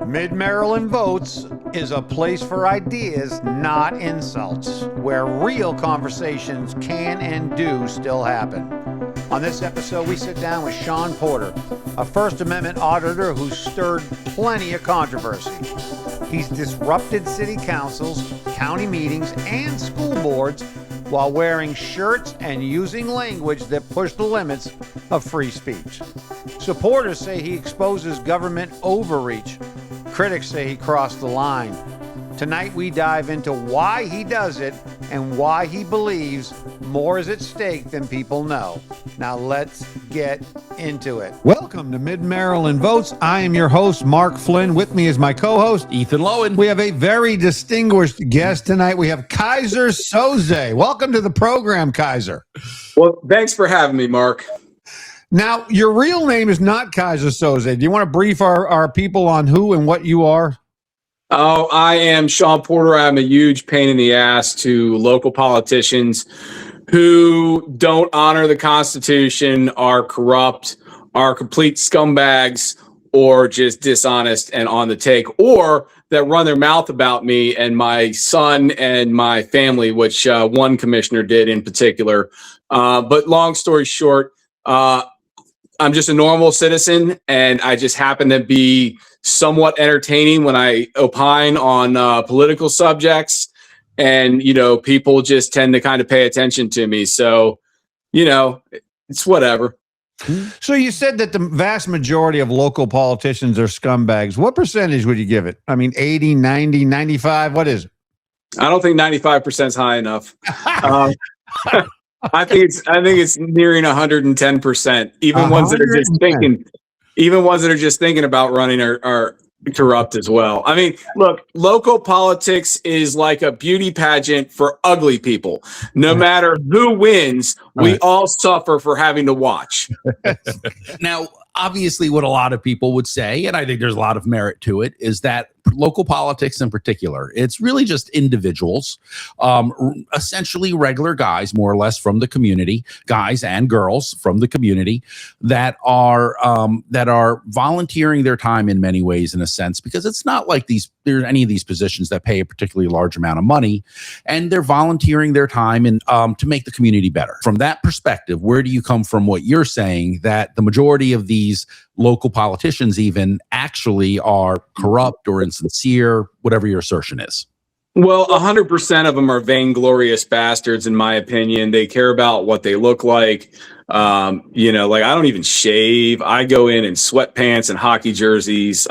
Mid-Maryland Votes is a place for ideas, not insults, where real conversations can and do still happen. On this episode, we sit down with Shaun Porter, a First Amendment auditor who's stirred plenty of controversy. He's disrupted city councils, county meetings, and school boards while wearing shirts and using language that push the limits of free speech. Supporters say he exposes government overreach. Critics say he crossed the line. Tonight we dive into why he does it and why he believes more is at stake than people know. Now let's get into it. Welcome to Mid-Maryland Votes. I am your host, Mark Flynn. With me is my co-host, Ethan Lowen. We have a very distinguished guest tonight. We have Kaiser Soze. Welcome to the program, Kaiser. Well, thanks for having me, Mark. Now, your real name is not Kaiser Soze. Do you want to brief our people on who and what you are? Oh, I am Shaun Porter. I'm a huge pain in the ass to local politicians who don't honor the Constitution, are corrupt, are complete scumbags, or just dishonest and on the take, or that run their mouth about me and my son and my family, which one commissioner did in particular. But long story short, I'm just a normal citizen, and I just happen to be somewhat entertaining when I opine on political subjects. And, you know, people just tend to kind of pay attention to me. So, you know, it's whatever. So you said that the vast majority of local politicians are scumbags. What percentage would you give it? I mean, 80, 90, 95? What is it? I don't think 95% is high enough. I think it's nearing 110%. Even ones that are just thinking about running are corrupt as well. I mean, look, local politics is like a beauty pageant for ugly people. No matter who wins, we all suffer for having to watch. Now, obviously, what a lot of people would say, and I think there's a lot of merit to it, is that local politics in particular, it's really just individuals, essentially regular guys, more or less, from the community, guys and girls from the community that are volunteering their time in many ways, in a sense, because it's not like there's any of these positions that pay a particularly large amount of money, and they're volunteering their time and to make the community better. From that perspective, where do you come from what you're saying that the majority of these local politicians even actually are corrupt or insincere, whatever your assertion is? Well, 100% of them are vainglorious bastards, in my opinion. They care about what they look like. You know, like I don't even shave. I go in sweatpants and hockey jerseys.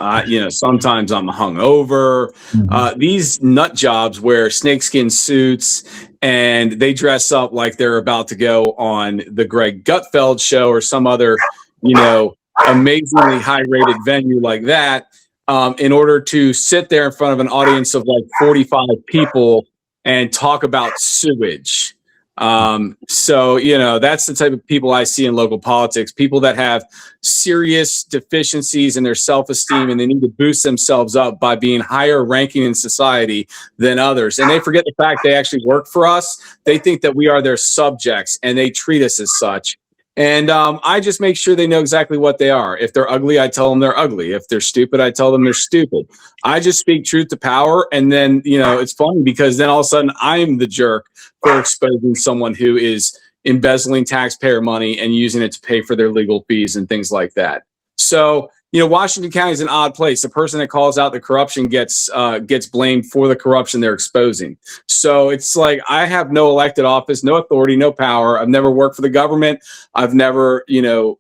Sometimes I'm hungover. These nut jobs wear snakeskin suits and they dress up like they're about to go on the Greg Gutfeld show or some other, amazingly high-rated venue like that, in order to sit there in front of an audience of like 45 people and talk about sewage. So, that's the type of people I see in local politics, people that have serious deficiencies in their self-esteem and they need to boost themselves up by being higher ranking in society than others. And they forget the fact they actually work for us. They think that we are their subjects and they treat us as such. And I just make sure they know exactly what they are. If they're ugly, I tell them they're ugly. If they're stupid, I tell them they're stupid. I just speak truth to power. And then, it's funny because then all of a sudden I'm the jerk for exposing someone who is embezzling taxpayer money and using it to pay for their legal fees and things like that. So, Washington County is an odd place. The person that calls out the corruption gets blamed for the corruption they're exposing. So it's like I have no elected office, no authority, no power. I've never worked for the government. I've never,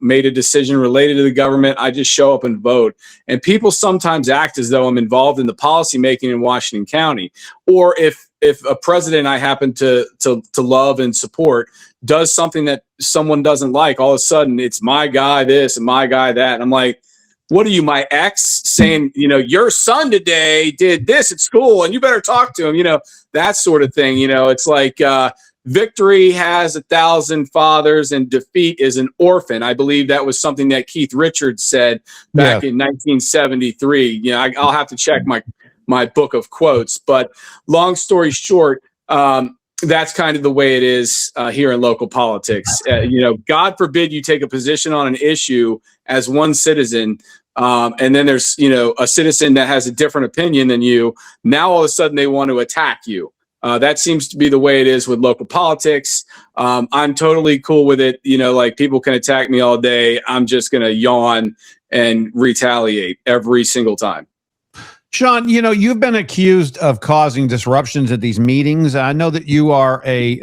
made a decision related to the government. I just show up and vote. And people sometimes act as though I'm involved in the policy making in Washington County. Or if a president I happen to love and support does something that someone doesn't like, all of a sudden it's my guy this and my guy that. And I'm like, what are you, my ex, saying, your son today did this at school and you better talk to him, that sort of thing. It's like victory has 1,000 fathers and defeat is an orphan. I believe that was something that Keith Richards said back in 1973. I'll have to check my book of quotes, but long story short, that's kind of the way it is here in local politics. God forbid you take a position on an issue as one citizen and then there's, a citizen that has a different opinion than you. Now all of a sudden they want to attack you. That seems to be the way it is with local politics. I'm totally cool with it. Like, people can attack me all day. I'm just going to yawn and retaliate every single time. Shaun, you've been accused of causing disruptions at these meetings. I know that you are an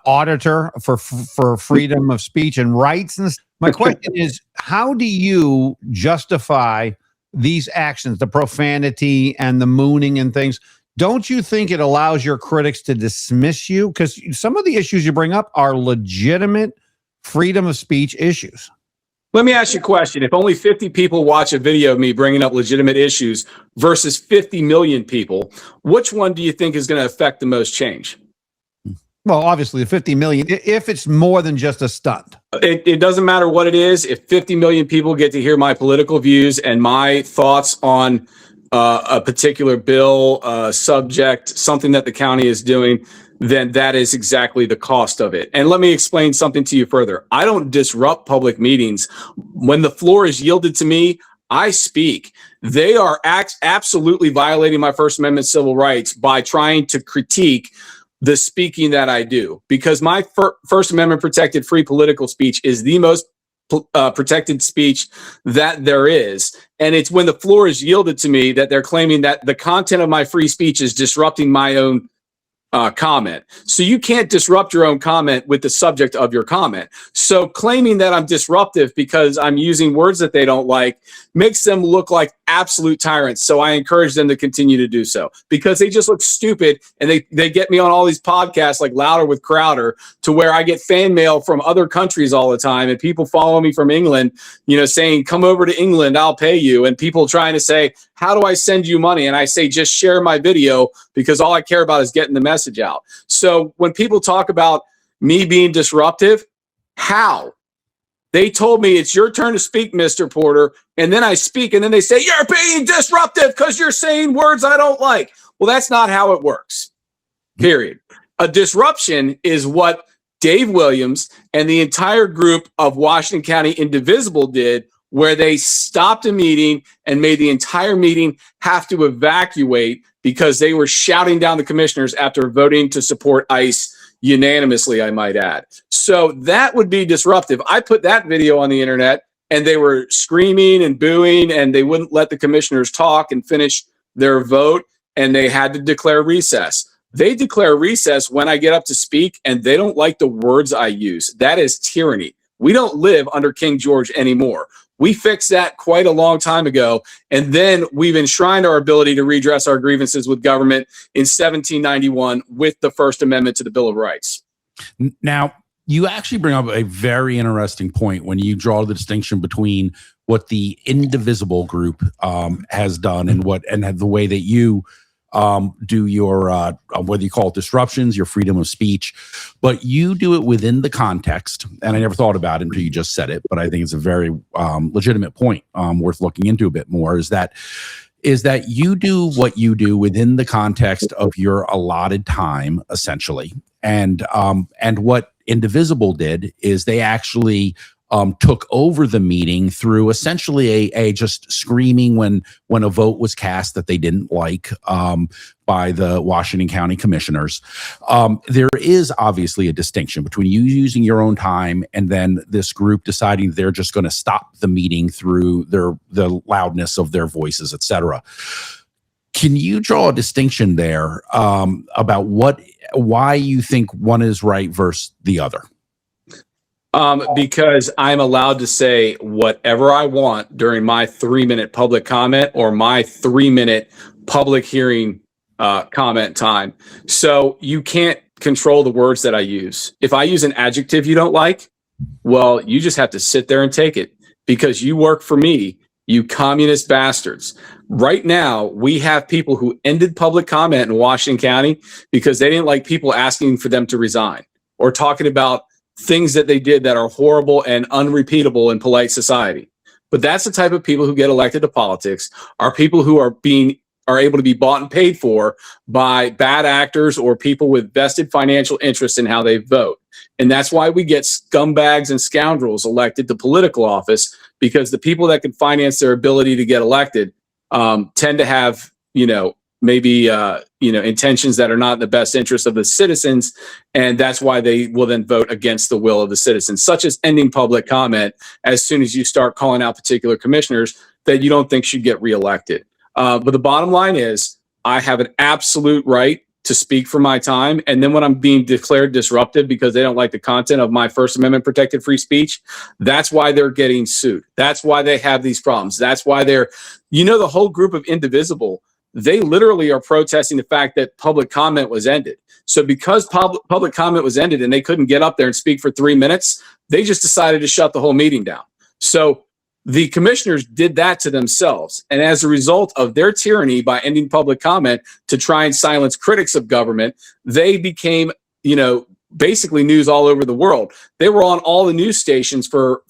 auditor for freedom of speech and rights. And my question is, how do you justify these actions, the profanity and the mooning and things? Don't you think it allows your critics to dismiss you? Because some of the issues you bring up are legitimate freedom of speech issues. Let me ask you a question. If only 50 people watch a video of me bringing up legitimate issues versus 50 million people, which one do you think is going to affect the most change? Well, obviously the 50 million, if it's more than just a stunt. It doesn't matter what it is. If 50 million people get to hear my political views and my thoughts on a particular bill, subject, something that the county is doing, then that is exactly the cost of it. And let me explain something to you further. I don't disrupt public meetings. When the floor is yielded to me, I speak. They are absolutely violating my First Amendment civil rights by trying to critique the speaking that I do, because my First Amendment protected free political speech is the most protected speech that there is. And it's when the floor is yielded to me that they're claiming that the content of my free speech is disrupting my own comment. So you can't disrupt your own comment with the subject of your comment. So claiming that I'm disruptive because I'm using words that they don't like makes them look like absolute tyrants. So I encourage them to continue to do so, because they just look stupid, and they get me on all these podcasts like Louder with Crowder, to where I get fan mail from other countries all the time, and people follow me from England, saying, come over to England, I'll pay you. And people trying to say, how do I send you money? And I say, just share my video, because all I care about is getting the message out. So when people talk about me being disruptive, how? They told me, it's your turn to speak, Mr. Porter. And then I speak, and then they say, you're being disruptive because you're saying words I don't like. Well, that's not how it works, period. A disruption is what Dave Williams and the entire group of Washington County Indivisible did, where they stopped a meeting and made the entire meeting have to evacuate because they were shouting down the commissioners after voting to support ICE unanimously, I might add. So that would be disruptive. I put that video on the internet, and they were screaming and booing, and they wouldn't let the commissioners talk and finish their vote, and they had to declare recess. They declare recess when I get up to speak, and they don't like the words I use. That is tyranny. We don't live under King George anymore. We fixed that quite a long time ago, and then we've enshrined our ability to redress our grievances with government in 1791 with the First Amendment to the Bill of Rights. Now, you actually bring up a very interesting point when you draw the distinction between what the Indivisible group has done and the way that you do your whether you call it disruptions, your freedom of speech, but you do it within the context. And I never thought about it until you just said it, but I think it's a very legitimate point worth looking into a bit more. Is that you do what you do within the context of your allotted time, essentially. And what Indivisible did is they actually took over the meeting through essentially a just screaming when a vote was cast that they didn't like by the Washington County commissioners. There is obviously a distinction between you using your own time and then this group deciding they're just going to stop the meeting through the loudness of their voices, etc. Can you draw a distinction there about why you think one is right versus the other? Because I'm allowed to say whatever I want during my 3-minute public comment or my 3-minute public hearing comment time. So you can't control the words that I use. If I use an adjective you don't like, well, you just have to sit there and take it, because you work for me, you communist bastards. Right now, we have people who ended public comment in Washington County because they didn't like people asking for them to resign or talking about things that they did that are horrible and unrepeatable in polite society. But that's the type of people who get elected to politics, are people who are able to be bought and paid for by bad actors or people with vested financial interests in how they vote. And that's why we get scumbags and scoundrels elected to political office, because the people that can finance their ability to get elected tend to have, maybe intentions that are not in the best interest of the citizens, and that's why they will then vote against the will of the citizens, such as ending public comment as soon as you start calling out particular commissioners that you don't think should get reelected. But the bottom line is, I have an absolute right to speak for my time, and then when I'm being declared disruptive because they don't like the content of my First Amendment protected free speech, that's why they're getting sued. That's why they have these problems. That's why they're, the whole group of Indivisible, they literally are protesting the fact that public comment was ended. So because public comment was ended and they couldn't get up there and speak for 3 minutes, they just decided to shut the whole meeting down. So the commissioners did that to themselves. And as a result of their tyranny by ending public comment to try and silence critics of government, they became, basically news all over the world. They were on all the news stations for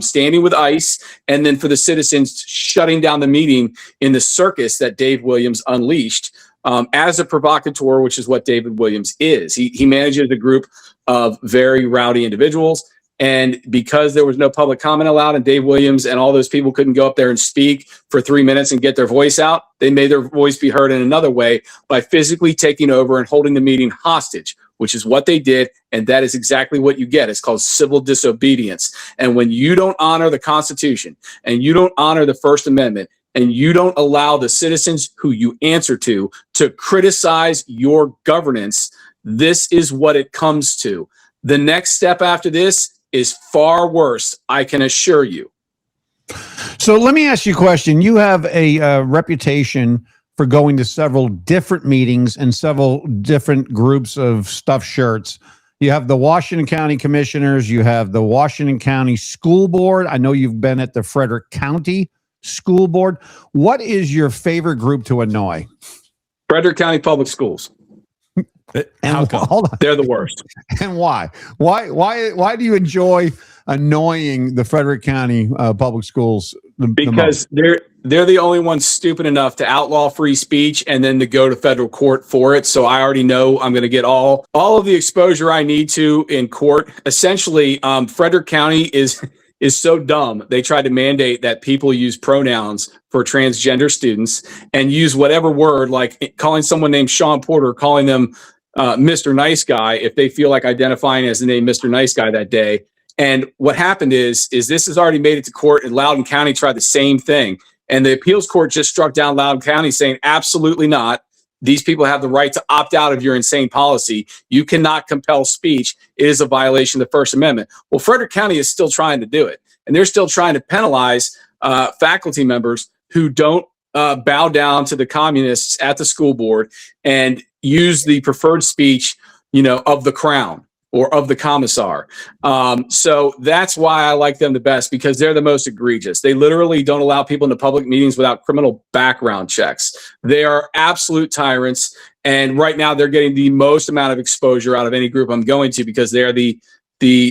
standing with ICE, and then for the citizens shutting down the meeting in the circus that Dave Williams unleashed as a provocateur, which is what David Williams is. He manages a group of very rowdy individuals. And because there was no public comment allowed and Dave Williams and all those people couldn't go up there and speak for 3 minutes and get their voice out, they made their voice be heard in another way by physically taking over and holding the meeting hostage, which is what they did. And that is exactly what you get. It's called civil disobedience. And when you don't honor the Constitution and you don't honor the First Amendment and you don't allow the citizens who you answer to criticize your governance, this is what it comes to. The next step after this is far worse, I can assure you. So let me ask you a question. You have a reputation for going to several different meetings and several different groups of stuffed shirts. You have the Washington County Commissioners. You have the Washington County School Board. I know you've been at the Frederick County School Board. What is your favorite group to annoy? Frederick County Public Schools. And hold on. They're the worst. And why? Why do you enjoy annoying the Frederick County public schools? Because they're the only ones stupid enough to outlaw free speech and then to go to federal court for it. So I already know I'm going to get all of the exposure I need to in court. Essentially, Frederick County is so dumb. They tried to mandate that people use pronouns for transgender students and use whatever word, like calling someone named Shaun Porter, calling them Mr. Nice Guy if they feel like identifying as the name Mr. Nice Guy that day. And what happened is this has already made it to court, and Loudoun County tried the same thing. And the appeals court just struck down Loudoun County saying, absolutely not. These people have the right to opt out of your insane policy. You cannot compel speech. It is a violation of the First Amendment. Well, Frederick County is still trying to do it. And they're still trying to penalize faculty members who don't bow down to the communists at the school board and use the preferred speech, of the crown or of the commissar. So that's why I like them the best, because they're the most egregious. They literally don't allow people into public meetings without criminal background checks. They are absolute tyrants. And right now they're getting the most amount of exposure out of any group I'm going to, because they're the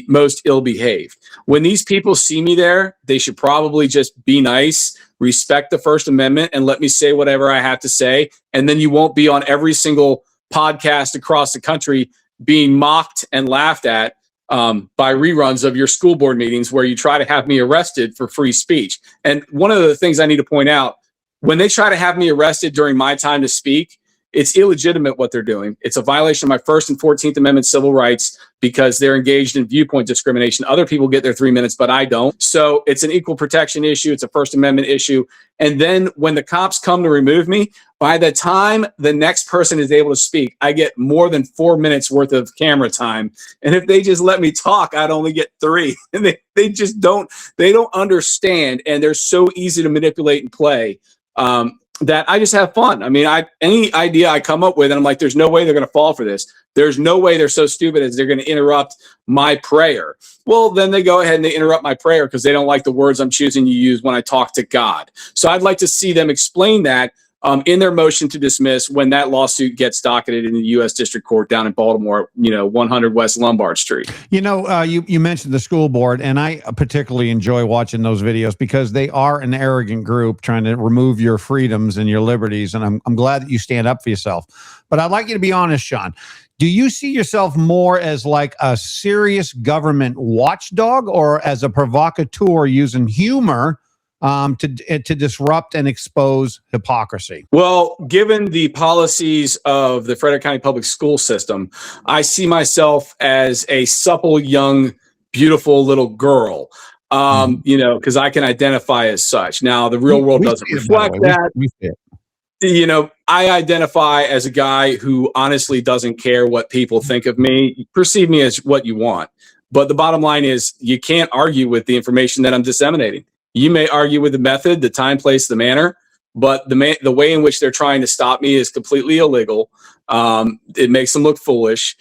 most ill-behaved. When these people see me there, they should probably just be nice, respect the First Amendment, and let me say whatever I have to say. And then you won't be on every single podcast across the country being mocked and laughed at by reruns of your school board meetings where you try to have me arrested for free speech. And one of the things I need to point out, when they try to have me arrested during my time to speak, it's illegitimate what they're doing. It's a violation of my First and 14th Amendment civil rights because they're engaged in viewpoint discrimination. Other people get their 3 minutes, but I don't. So it's an equal protection issue. It's a First Amendment issue. And then when the cops come to remove me, by the time the next person is able to speak, I get more than 4 minutes worth of camera time. And if they just let me talk, I'd only get 3. And they just don't understand. And they're so easy to manipulate and play. That I just have fun. I mean, any idea I come up with, and I'm like, there's no way they're going to fall for this. There's no way they're so stupid as they're going to interrupt my prayer. Well, then they go ahead and they interrupt my prayer because they don't like the words I'm choosing to use when I talk to God. So I'd like to see them explain that in their motion to dismiss when that lawsuit gets docketed in the U.S. District Court down in Baltimore, 100 West Lombard Street. You mentioned the school board, and I particularly enjoy watching those videos because they are an arrogant group trying to remove your freedoms and your liberties, and I'm glad that you stand up for yourself. But I'd like you to be honest, Shaun. Do you see yourself more as like a serious government watchdog or as a provocateur using humor to disrupt and expose hypocrisy? Well, given the policies of the Frederick County Public School System, I see myself as a supple, young, beautiful little girl. Because I can identify as such. Now, the real world doesn't reflect that. I identify as a guy who honestly doesn't care what people think of me. Perceive me as what you want. But the bottom line is you can't argue with the information that I'm disseminating. You may argue with the method, the time, place, the manner, but the way in which they're trying to stop me is completely illegal. It makes them look foolish.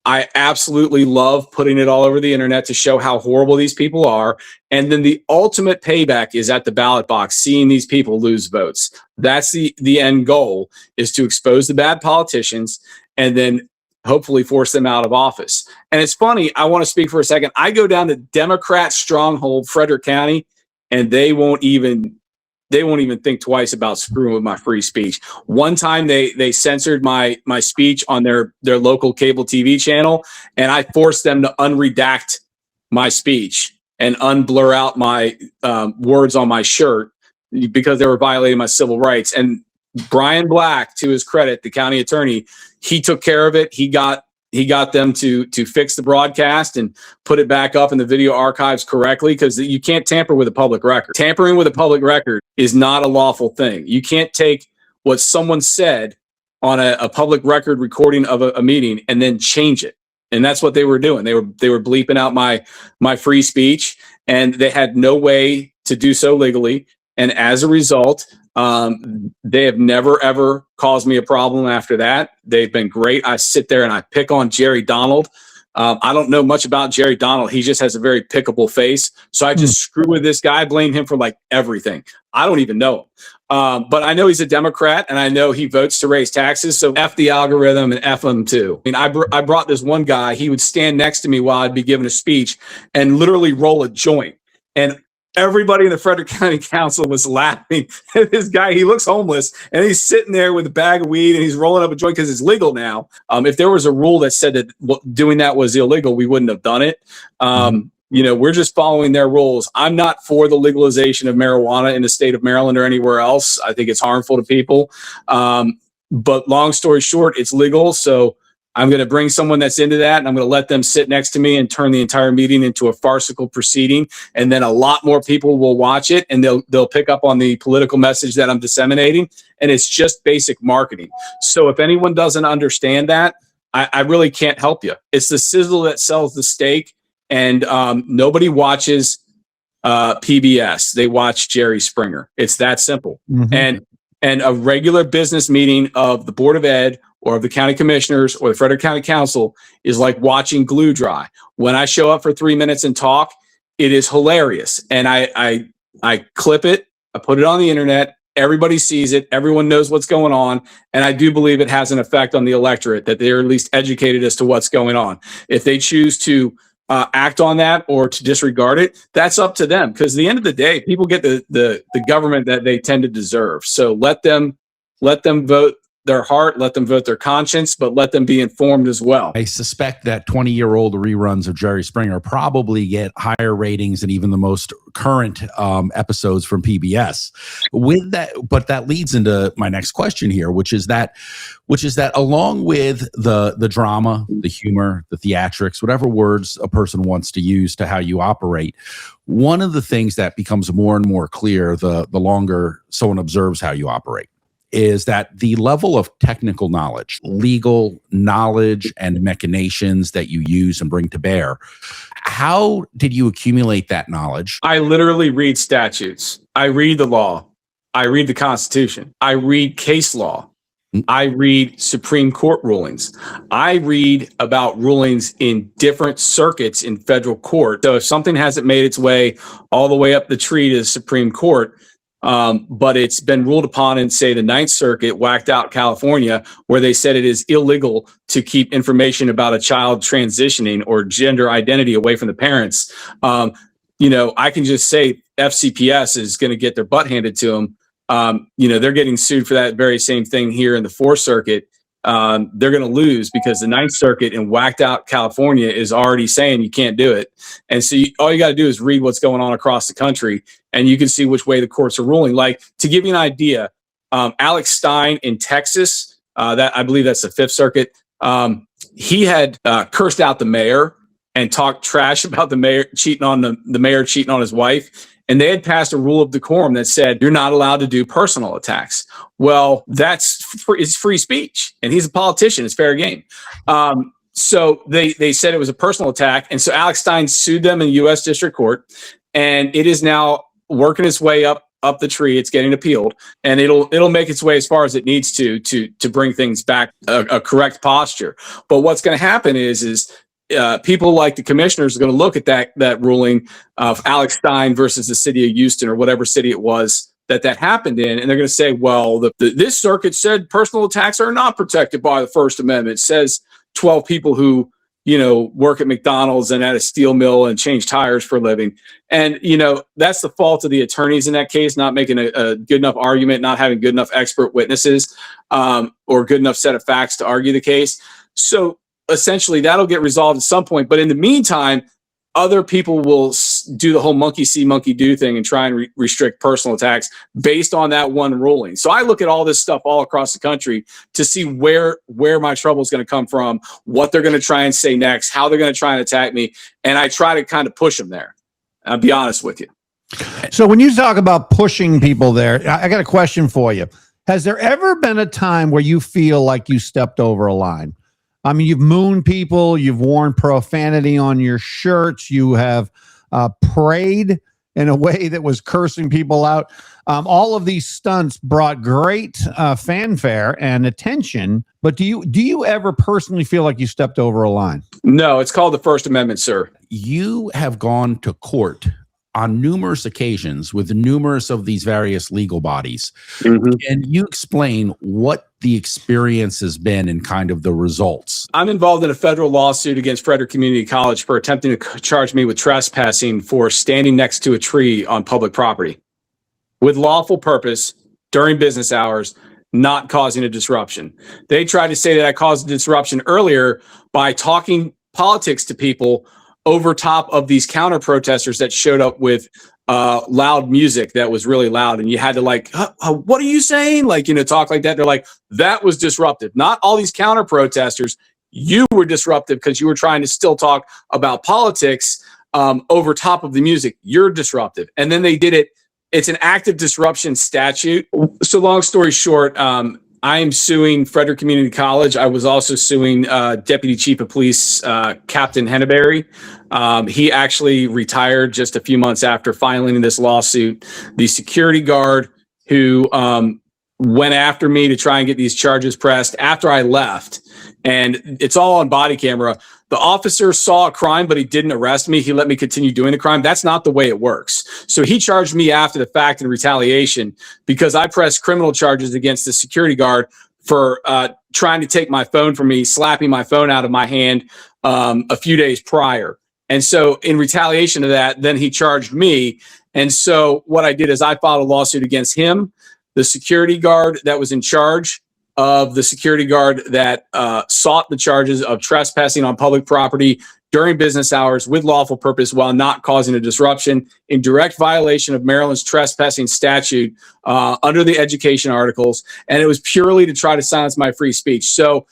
I absolutely love putting it all over the internet to show how horrible these people are. And then the ultimate payback is at the ballot box, seeing these people lose votes. That's the end goal, is to expose the bad politicians and then hopefully force them out of office. And it's funny, I want to speak for a second. I go down to Democrat stronghold, Frederick County, and they won't even think twice about screwing with my free speech. One time they censored my speech on their local cable TV channel, and I forced them to unredact my speech and unblur out my words on my shirt because they were violating my civil rights. And Brian Black, to his credit, the county attorney, he took care of it. He got them to fix the broadcast and put it back up in the video archives correctly, because you can't tamper with a public record. Tampering with a public record is not a lawful thing. You can't take what someone said on a public record recording of a meeting and then change it. And that's what they were doing. They were bleeping out my free speech, and they had no way to do so legally. And as a result, they have never, ever caused me a problem after that. They've been great. I sit there and I pick on Jerry Donald. I don't know much about Jerry Donald. He just has a very pickable face. So I just screw with this guy, blame him for like everything. I don't even know him. But I know he's a Democrat, and I know he votes to raise taxes. So F the algorithm and F him too. I mean, I brought this one guy. He would stand next to me while I'd be giving a speech and literally roll a joint. And everybody in the Frederick County Council was laughing at this guy. He looks homeless, and he's sitting there with a bag of weed, and he's rolling up a joint because it's legal now. If there was a rule that said that doing that was illegal, we wouldn't have done it. We're just following their rules. I'm not for the legalization of marijuana in the state of Maryland or anywhere else. I think it's harmful to people. But long story short, it's legal. So I'm going to bring someone that's into that, and I'm going to let them sit next to me and turn the entire meeting into a farcical proceeding. And then a lot more people will watch it, and they'll pick up on the political message that I'm disseminating. And it's just basic marketing. So if anyone doesn't understand that, I really can't help you. It's the sizzle that sells the steak, and nobody watches PBS. They watch Jerry Springer. It's that simple. And a regular business meeting of the Board of Ed or of the county commissioners or the Frederick County Council is like watching glue dry. When I show up for 3 minutes and talk, it is hilarious. And I clip it, I put it on the internet, everybody sees it, everyone knows what's going on. And I do believe it has an effect on the electorate, that they're at least educated as to what's going on. If they choose to act on that or to disregard it, that's up to them. Because at the end of the day, people get the government that they tend to deserve. So let them vote their heart, let them vote their conscience, but let them be informed as well. I suspect that 20-year-old reruns of Jerry Springer probably get higher ratings than even the most current episodes from PBS. With that, but that leads into my next question here, which is that along with the drama, the humor, the theatrics, whatever words a person wants to use to how you operate, one of the things that becomes more and more clear the longer someone observes how you operate is that the level of technical knowledge, legal knowledge, and machinations that you use and bring to bear, how did you accumulate that knowledge? I literally read statutes. I read the law. I read the Constitution. I read case law. I read Supreme Court rulings. I read about rulings in different circuits in federal court. So if something hasn't made its way all the way up the tree to the Supreme Court, but it's been ruled upon in, say, the Ninth Circuit, whacked out California, where they said it is illegal to keep information about a child transitioning or gender identity away from the parents. I can just say FCPS is going to get their butt handed to them. They're getting sued for that very same thing here in the Fourth Circuit. they're going to lose because the Ninth Circuit in whacked out California is already saying you can't do it. And so all you got to do is read what's going on across the country, and you can see which way the courts are ruling. Like, to give you an idea, Alex Stein in Texas, that I believe that's the Fifth Circuit, he had cursed out the mayor and talked trash about the mayor cheating on the mayor cheating on his wife. And they had passed a rule of decorum that said you're not allowed to do personal attacks. Well, it's free speech, and he's a politician. It's fair game. So they said it was a personal attack, and so Alex Stein sued them in U.S. District Court, and it is now working its way up the tree. It's getting appealed, and it'll make its way as far as it needs to bring things back a correct posture. But what's going to happen is people like the commissioners are going to look at that ruling of Alex Stein versus the city of Houston or whatever city it was that happened in, and they're going to say, well, this circuit said personal attacks are not protected by the First Amendment. It says 12 people who work at McDonald's and at a steel mill and change tires for a living. And, that's the fault of the attorneys in that case, not making a good enough argument, not having good enough expert witnesses or good enough set of facts to argue the case. So essentially that'll get resolved at some point. But in the meantime, other people will do the whole monkey see, monkey do thing and try and restrict personal attacks based on that one ruling. So I look at all this stuff all across the country to see where my trouble is going to come from, what they're going to try and say next, how they're going to try and attack me. And I try to kind of push them there. I'll be honest with you. So when you talk about pushing people there, I got a question for you. Has there ever been a time where you feel like you stepped over a line? I mean, you've mooned people, you've worn profanity on your shirts, you have prayed in a way that was cursing people out. All of these stunts brought great fanfare and attention, but do you ever personally feel like you stepped over a line? No, it's called the First Amendment, sir. You have gone to court on numerous occasions with numerous of these various legal bodies. Mm-hmm. Can you explain what the experience has been and kind of the results? I'm involved in a federal lawsuit against Frederick Community College for attempting to charge me with trespassing for standing next to a tree on public property with lawful purpose during business hours, not causing a disruption. They tried to say that I caused a disruption earlier by talking politics to people over top of these counter protesters that showed up with loud music that was really loud. And you had to what are you saying? Talk like that. They're like, that was disruptive. Not all these counter protesters. You were disruptive because you were trying to still talk about politics over top of the music. You're disruptive. And then they did it. It's an active disruption statute. So long story short, I am suing Frederick Community College. I was also suing Deputy Chief of Police Captain Henneberry. He actually retired just a few months after filing this lawsuit. The security guard who went after me to try and get these charges pressed after I left, and it's all on body camera. The officer saw a crime, but he didn't arrest me. He let me continue doing the crime. That's not the way it works. So he charged me after the fact in retaliation because I pressed criminal charges against the security guard for trying to take my phone from me, slapping my phone out of my hand a few days prior. And so in retaliation to that, then he charged me. And so what I did is I filed a lawsuit against him, the security guard that was in charge of the security guard that sought the charges of trespassing on public property during business hours with lawful purpose while not causing a disruption in direct violation of Maryland's trespassing statute under the education articles. And it was purely to try to silence my free speech. So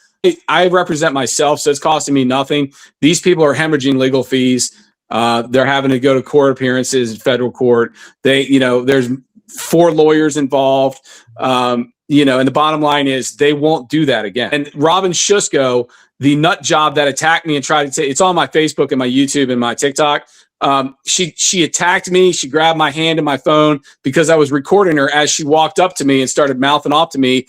I represent myself, so it's costing me nothing. These people are hemorrhaging legal fees. They're having to go to court appearances in federal court. There's 4 lawyers involved. And the bottom line is they won't do that again. And Robin Shusko, the nut job that attacked me and tried to say, it's on my Facebook and my YouTube and my TikTok. She attacked me. She grabbed my hand and my phone because I was recording her as she walked up to me and started mouthing off to me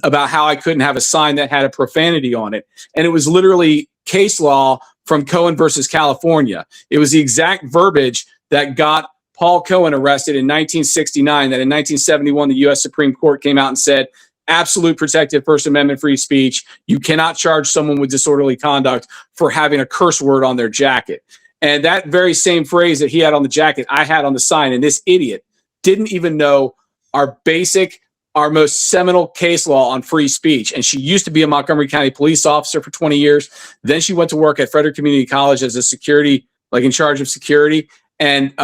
about how I couldn't have a sign that had a profanity on it. And it was literally case law from Cohen versus California. It was the exact verbiage that got Paul Cohen arrested in 1969, that in 1971, the U.S. Supreme Court came out and said, absolute protected First Amendment free speech. You cannot charge someone with disorderly conduct for having a curse word on their jacket. And that very same phrase that he had on the jacket, I had on the sign. And this idiot didn't even know our basic our most seminal case law on free speech. And she used to be a Montgomery County police officer for 20 years. Then she went to work at Frederick Community College as a security, like in charge of security. And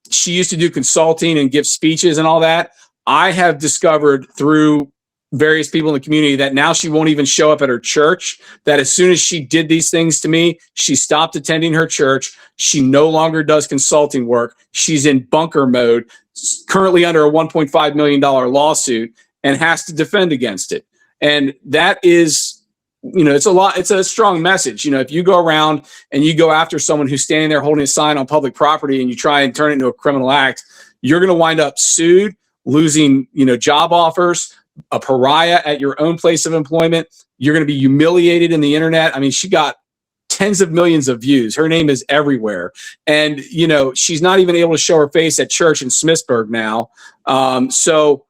she used to do consulting and give speeches and all that. I have discovered through various people in the community that now she won't even show up at her church, that as soon as she did these things to me, she stopped attending her church. She no longer does consulting work. She's in bunker mode, currently under a $1.5 million lawsuit, and has to defend against it. And that is, it's a strong message. If you go around and you go after someone who's standing there holding a sign on public property and you try and turn it into a criminal act, you're going to wind up sued, losing, job offers, a pariah at your own place of employment. You're going to be humiliated in the internet. I mean, she got tens of millions of views. Her name is everywhere. And, she's not even able to show her face at church in Smithsburg now. So,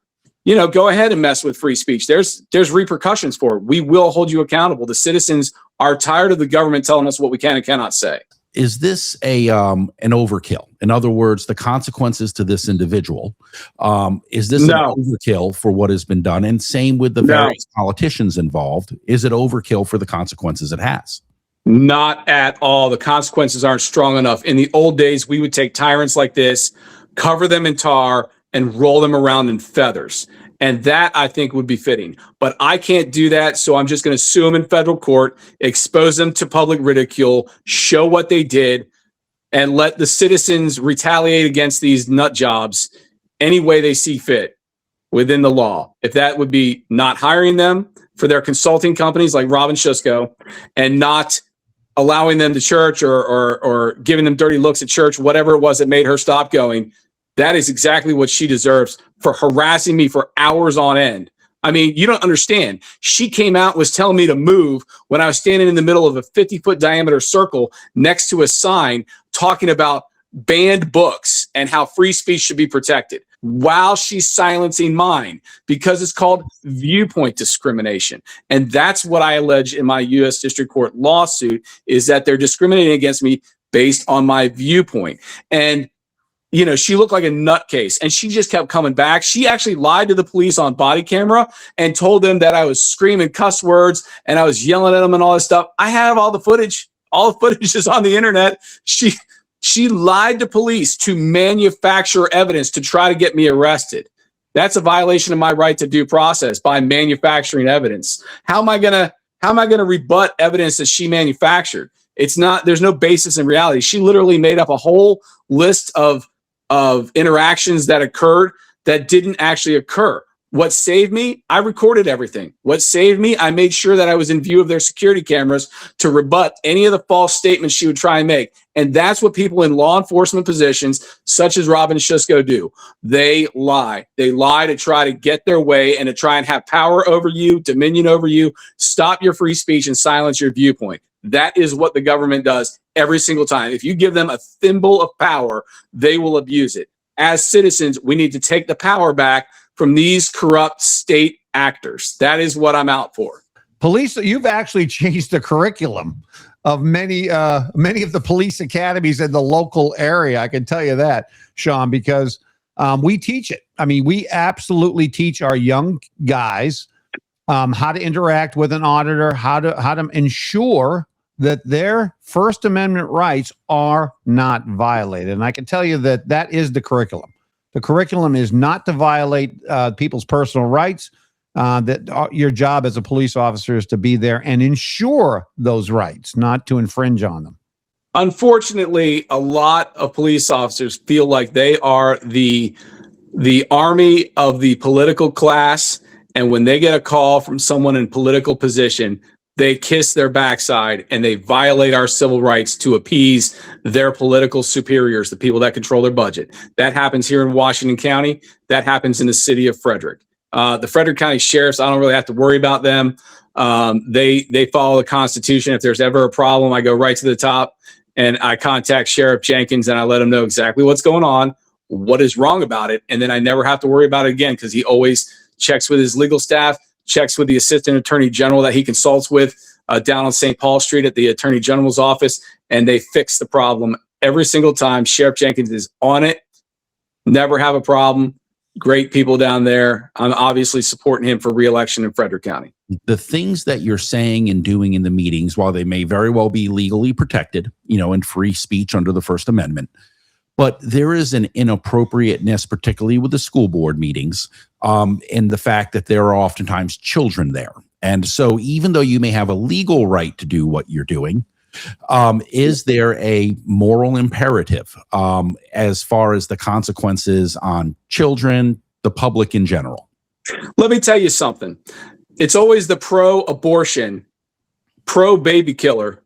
go ahead and mess with free speech. There's repercussions for it. We will hold you accountable. The citizens are tired of the government telling us what we can and cannot say. Is this an overkill? In other words, the consequences to this individual, is this an overkill for what has been done? And same with the various politicians involved. Is it overkill for the consequences it has? Not at all. The consequences aren't strong enough. In the old days, we would take tyrants like this, cover them in tar, and roll them around in feathers. And that, I think, would be fitting. But I can't do that, so I'm just going to sue them in federal court, expose them to public ridicule, show what they did, and let the citizens retaliate against these nut jobs any way they see fit within the law. If that would be not hiring them for their consulting companies like Robin Schusko, and not allowing them to church or giving them dirty looks at church, whatever it was that made her stop going, that is exactly what she deserves for harassing me for hours on end. I mean, you don't understand. She came out and was telling me to move when I was standing in the middle of a 50-foot diameter circle next to a sign talking about banned books and how free speech should be protected, while she's silencing mine, because it's called viewpoint discrimination. And that's what I allege in my U.S. District Court lawsuit, is that they're discriminating against me based on my viewpoint. And she looked like a nutcase, and she just kept coming back. She actually lied to the police on body camera and told them that I was screaming cuss words and I was yelling at them and all this stuff. I have all the footage. All the footage is on the internet. She lied to police to manufacture evidence to try to get me arrested. That's a violation of my right to due process by manufacturing evidence. How am I gonna rebut evidence that she manufactured? There's no basis in reality. She literally made up a whole list of interactions that occurred that didn't actually occur. What saved me? I recorded everything. What saved me? I made sure that I was in view of their security cameras to rebut any of the false statements she would try and make. And that's what people in law enforcement positions, such as Robin Schusko, do. They lie. They lie to try to get their way and to try and have power over you, dominion over you, stop your free speech and silence your viewpoint. That is what the government does every single time. If you give them a thimble of power, they will abuse it. As citizens, we need to take the power back from these corrupt state actors. That is what I'm out for. Police, you've actually changed the curriculum of many of the police academies in the local area. I can tell you that, Shaun, because we teach it. I mean, we absolutely teach our young guys how to interact with an auditor, how to ensure that their First Amendment rights are not violated. And I can tell you that is the curriculum. The curriculum is not to violate people's personal rights. Your job as a police officer is to be there and ensure those rights, not to infringe on them. Unfortunately, a lot of police officers feel like they are the army of the political class. And when they get a call from someone in political position, they kiss their backside and they violate our civil rights to appease their political superiors, the people that control their budget. That happens here in Washington County. That happens in the city of Frederick. The Frederick County sheriffs, I don't really have to worry about them. They follow the Constitution. If there's ever a problem, I go right to the top and I contact Sheriff Jenkins and I let him know exactly what's going on, what is wrong about it. And then I never have to worry about it again, because he always checks with his legal staff, checks with the assistant attorney general that he consults with down on St. Paul Street at the attorney general's office, and they fix the problem every single time. Sheriff Jenkins is on it. Never have a problem. Great people down there. I'm obviously supporting him for re-election in Frederick County. The things that you're saying and doing in the meetings, while they may very well be legally protected, and free speech under the First Amendment, but there is an inappropriateness, particularly with the school board meetings, in the fact that there are oftentimes children there. And so even though you may have a legal right to do what you're doing, is there a moral imperative as far as the consequences on children, the public in general? Let me tell you something. It's always the pro-abortion, pro-baby killer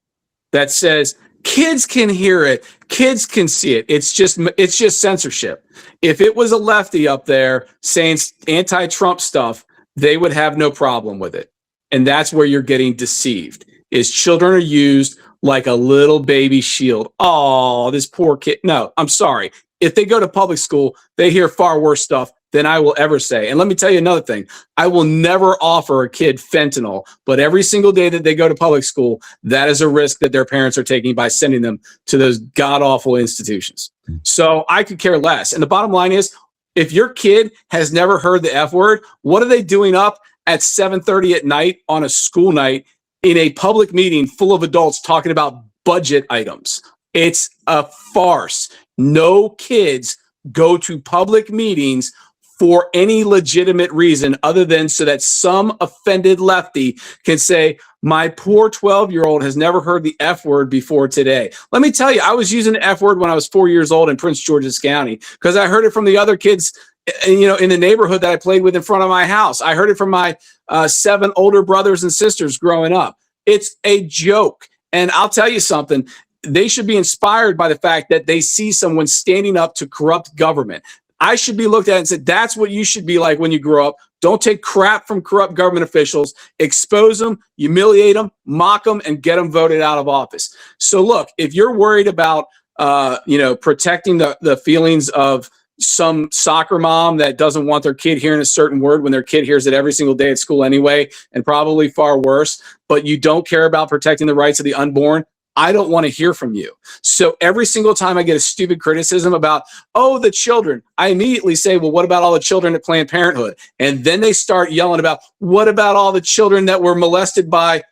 that says kids can hear it, kids can see it. It's just censorship. If it was a lefty up there saying anti-Trump stuff, they would have no problem with it. And that's where you're getting deceived, is children are used like a little baby shield. Oh, this poor kid. No, I'm sorry. If they go to public school, they hear far worse stuff than I will ever say. And let me tell you another thing. I will never offer a kid fentanyl, but every single day that they go to public school, that is a risk that their parents are taking by sending them to those god-awful institutions. So I could care less. And the bottom line is, if your kid has never heard the F word, what are they doing up at 7:30 at night on a school night in a public meeting full of adults talking about budget items? It's a farce. No kids go to public meetings for any legitimate reason other than so that some offended lefty can say, my poor 12-year-old has never heard the F word before today. Let me tell you, I was using the F word when I was 4 years old in Prince George's County because I heard it from the other kids in the neighborhood that I played with in front of my house. I heard it from my 7 older brothers and sisters growing up. It's a joke. And I'll tell you something. They should be inspired by the fact that they see someone standing up to corrupt government. I should be looked at and said, that's what you should be like when you grow up. Don't take crap from corrupt government officials, expose them, humiliate them, mock them, and get them voted out of office. So look, if you're worried about, protecting the feelings of some soccer mom that doesn't want their kid hearing a certain word when their kid hears it every single day at school anyway, and probably far worse, but you don't care about protecting the rights of the unborn, I don't want to hear from you. So every single time I get a stupid criticism about, oh, the children, I immediately say, well, what about all the children at Planned Parenthood? And then they start yelling about, what about all the children that were molested by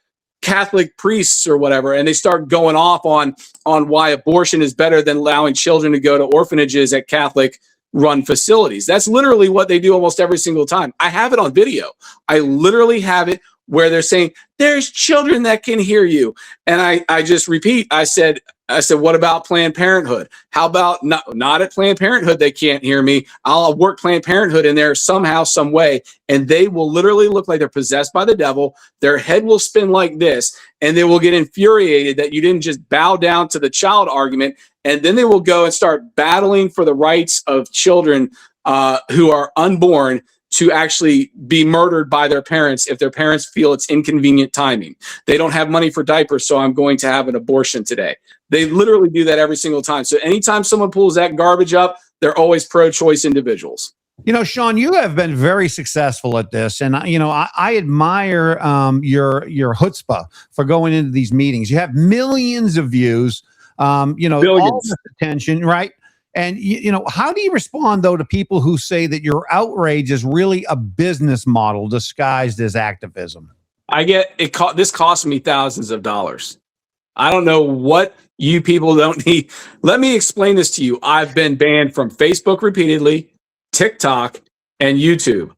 Catholic priests or whatever? And they start going off on why abortion is better than allowing children to go to orphanages at Catholic run facilities. That's literally what they do almost every single time. I have it on video. I literally have it where they're saying, there's children that can hear you. And I just repeat, I said, what about Planned Parenthood? How about not at Planned Parenthood? They can't hear me. I'll work Planned Parenthood in there somehow, some way. And they will literally look like they're possessed by the devil. Their head will spin like this. And they will get infuriated that you didn't just bow down to the child argument. And then they will go and start battling for the rights of children who are unborn to actually be murdered by their parents if their parents feel it's inconvenient timing. They don't have money for diapers, so I'm going to have an abortion today. They literally do that every single time. So anytime someone pulls that garbage up, they're always pro-choice individuals. Shaun, you have been very successful at this, and I admire your chutzpah for going into these meetings. You have millions of views, all this attention, right? And, how do you respond, though, to people who say that your outrage is really a business model disguised as activism? I get it. This cost me thousands of dollars. I don't know what you people don't need. Let me explain this to you. I've been banned from Facebook repeatedly, TikTok, and YouTube.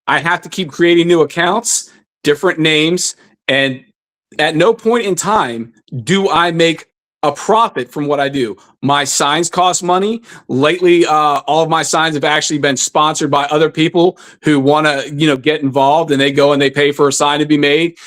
I have to keep creating new accounts, different names, and at no point in time do I make a profit from what I do. My signs cost money. Lately, all of my signs have actually been sponsored by other people who want to, get involved, and they go and they pay for a sign to be made.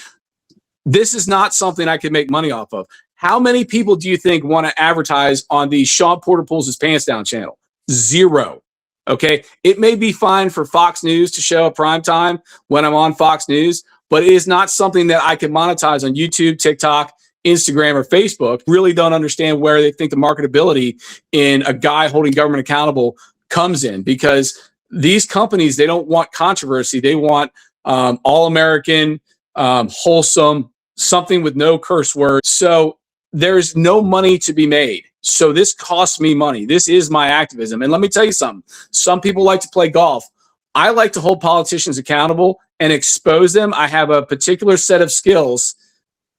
This is not something I can make money off of. How many people do you think want to advertise on the Shaun Porter Pulls His Pants Down channel? 0. Okay. It may be fine for Fox News to show at prime time when I'm on Fox News, but it is not something that I can monetize on YouTube, TikTok, Instagram, or Facebook. Really don't understand where they think the marketability in a guy holding government accountable comes in, because these companies, they don't want controversy. They want all American, wholesome, something with no curse words. So there's no money to be made. So this costs me money. This is my activism. And let me tell you something. Some people like to play golf. I like to hold politicians accountable and expose them. I have a particular set of skills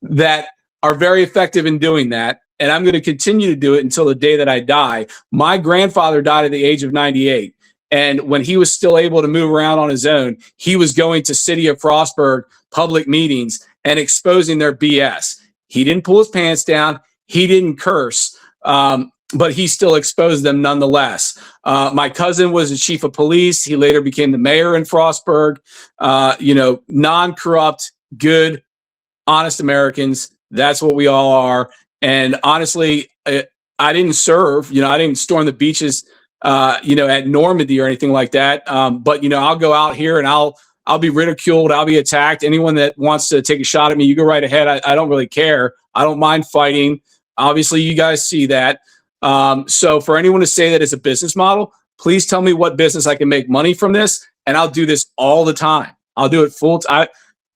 that are very effective in doing that. And I'm going to continue to do it until the day that I die. My grandfather died at the age of 98. And when he was still able to move around on his own, he was going to City of Frostburg public meetings and exposing their BS. He didn't pull his pants down. He didn't curse. But he still exposed them nonetheless. My cousin was the chief of police. He later became the mayor in Frostburg. Non-corrupt, good, honest Americans. That's what we all are. And honestly, I didn't serve. I didn't storm the beaches, at Normandy or anything like that. But I'll go out here and I'll be ridiculed. I'll be attacked. Anyone that wants to take a shot at me, you go right ahead. I don't really care. I don't mind fighting. Obviously, you guys see that. So for anyone to say that it's a business model, please tell me what business I can make money from this, and I'll do this all the time. I'll do it full time.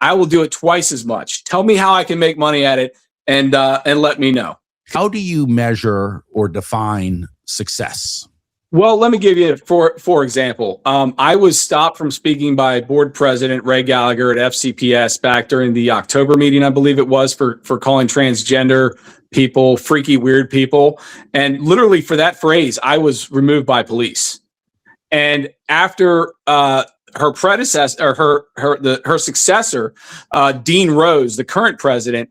I will do it twice as much. Tell me how I can make money at it, and let me know. How do you measure or define success? Well, let me give you for example. I was stopped from speaking by board president Ray Gallagher at FCPS back during the October meeting, I believe it was, for calling transgender people freaky, weird people. And literally for that phrase, I was removed by police. And after her predecessor, or her successor, Dean Rose, the current president,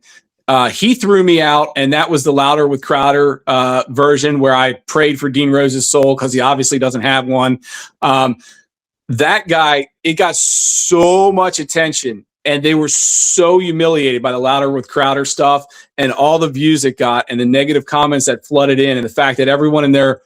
he threw me out, and that was the Louder with Crowder version where I prayed for Dean Rose's soul because he obviously doesn't have one. That guy, it got so much attention, and they were so humiliated by the Louder with Crowder stuff and all the views it got and the negative comments that flooded in, and the fact that everyone in their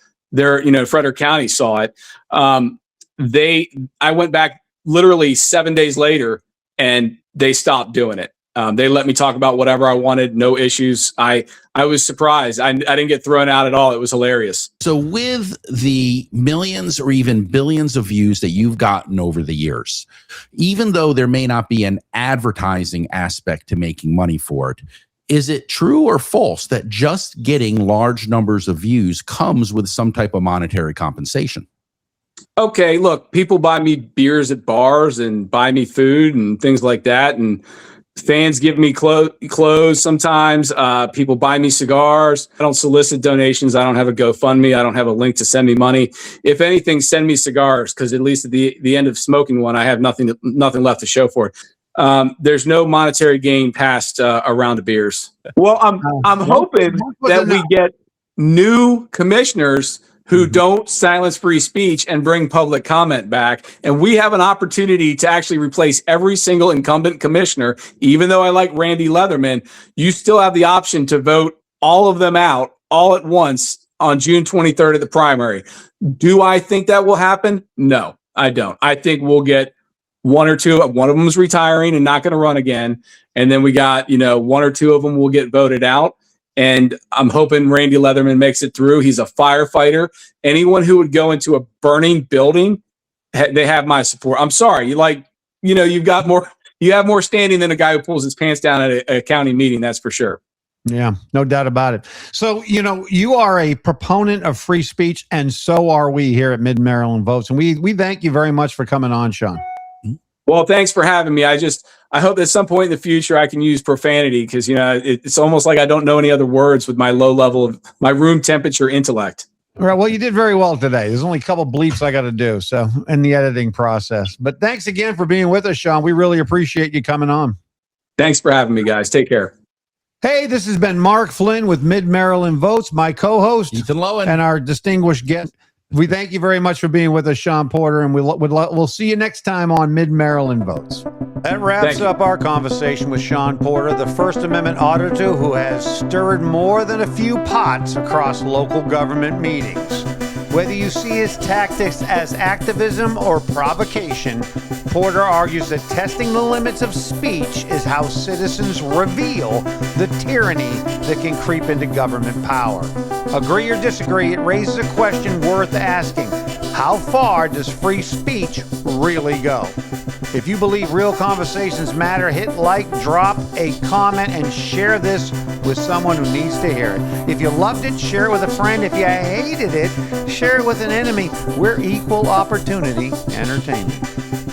Frederick County saw it. I went back literally 7 days later, and they stopped doing it. They let me talk about whatever I wanted, no issues. I was surprised. I didn't get thrown out at all. It was hilarious. So with the millions or even billions of views that you've gotten over the years, even though there may not be an advertising aspect to making money for it, is it true or false that just getting large numbers of views comes with some type of monetary compensation? Okay, look, people buy me beers at bars and buy me food and things like that. And fans give me clothes sometimes. People buy me cigars. I don't solicit donations. I don't have a GoFundMe. I don't have a link to send me money. If anything, send me cigars, because at least at the end of smoking one, I have nothing left to show for it. There's no monetary gain past a round of beers. Well, I'm hoping that we get new commissioners who don't silence free speech and bring public comment back. And we have an opportunity to actually replace every single incumbent commissioner. Even though I like Randy Leatherman, you still have the option to vote all of them out all at once on June 23rd at the primary. Do I think that will happen? No, I don't. I think we'll get one or two. One of them is retiring and not going to run again. And then we got, one or two of them will get voted out. And I'm hoping Randy Leatherman makes it through. He's a firefighter. Anyone who would go into a burning building, they have my support. I'm sorry. You have more standing than a guy who pulls his pants down at a county meeting. That's for sure. Yeah, no doubt about it. So, you are a proponent of free speech, and so are we here at Mid-Maryland Votes. And we thank you very much for coming on, Shaun. Well, thanks for having me. I hope at some point in the future I can use profanity, because it's almost like I don't know any other words with my low level of my room temperature intellect. All right. Well, you did very well today. There's only a couple bleeps I got to do, so in the editing process. But thanks again for being with us, Shaun. We really appreciate you coming on. Thanks for having me, guys. Take care. Hey, this has been Mark Flynn with Mid-Maryland Votes, my co-host, Ethan Lowen, and our distinguished guest. We thank you very much for being with us, Shaun Porter, and we'll see you next time on Mid-Maryland Votes. That wraps up our conversation with Shaun Porter, the First Amendment auditor who has stirred more than a few pots across local government meetings. Whether you see his tactics as activism or provocation, Porter argues that testing the limits of speech is how citizens reveal the tyranny that can creep into government power. Agree or disagree, it raises a question worth asking. How far does free speech really go? If you believe real conversations matter, hit like, drop a comment, and share this with someone who needs to hear it. If you loved it, share it with a friend. If you hated it, share it with an enemy. We're equal opportunity entertainment.